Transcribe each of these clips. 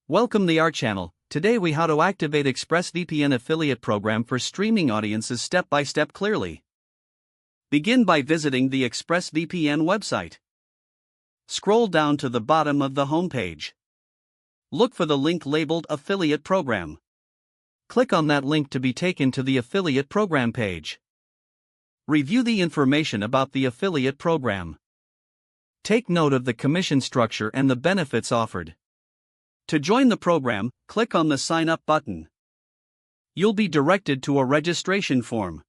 Welcome to our channel. Today we how to activate ExpressVPN affiliate program for streaming audiences step by step clearly. Begin by visiting the ExpressVPN website. Scroll down to the bottom of the homepage. Look for the link labeled Affiliate Program. Click on that link to be taken to the affiliate program page. Review the information about the affiliate program. Take note of the commission structure and the benefits offered. To join the program, click on the Sign Up button. You'll be directed to a registration form.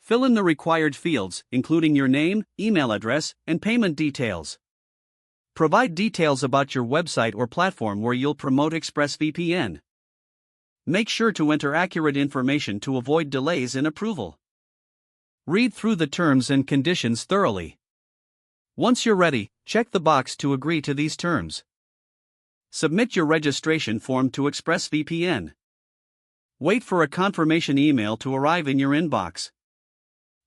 Fill in the required fields, including your name, email address, and payment details. Provide details about your website or platform where you'll promote ExpressVPN. Make sure to enter accurate information to avoid delays in approval. Read through the terms and conditions thoroughly. Once you're ready, check the box to agree to these terms. Submit your registration form to ExpressVPN. Wait for a confirmation email to arrive in your inbox.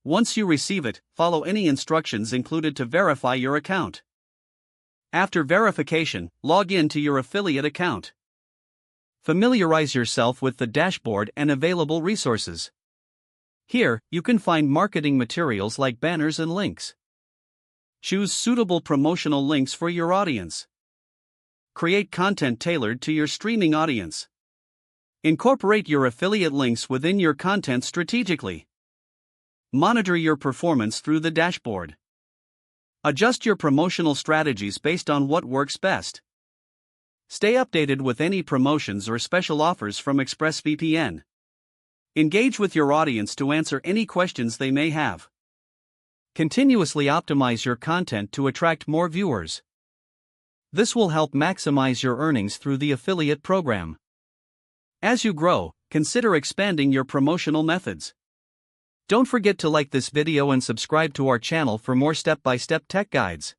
Once you receive it, follow any instructions included to verify your account. After verification, log in to your affiliate account. Familiarize yourself with the dashboard and available resources. Here, you can find marketing materials like banners and links. Choose suitable promotional links for your audience. Create content tailored to your streaming audience. Incorporate your affiliate links within your content strategically. Monitor your performance through the dashboard. Adjust your promotional strategies based on what works best. Stay updated with any promotions or special offers from ExpressVPN. Engage with your audience to answer any questions they may have. Continuously optimize your content to attract more viewers. This will help maximize your earnings through the affiliate program. As you grow, consider expanding your promotional methods. Don't forget to like this video and subscribe to our channel for more step-by-step tech guides.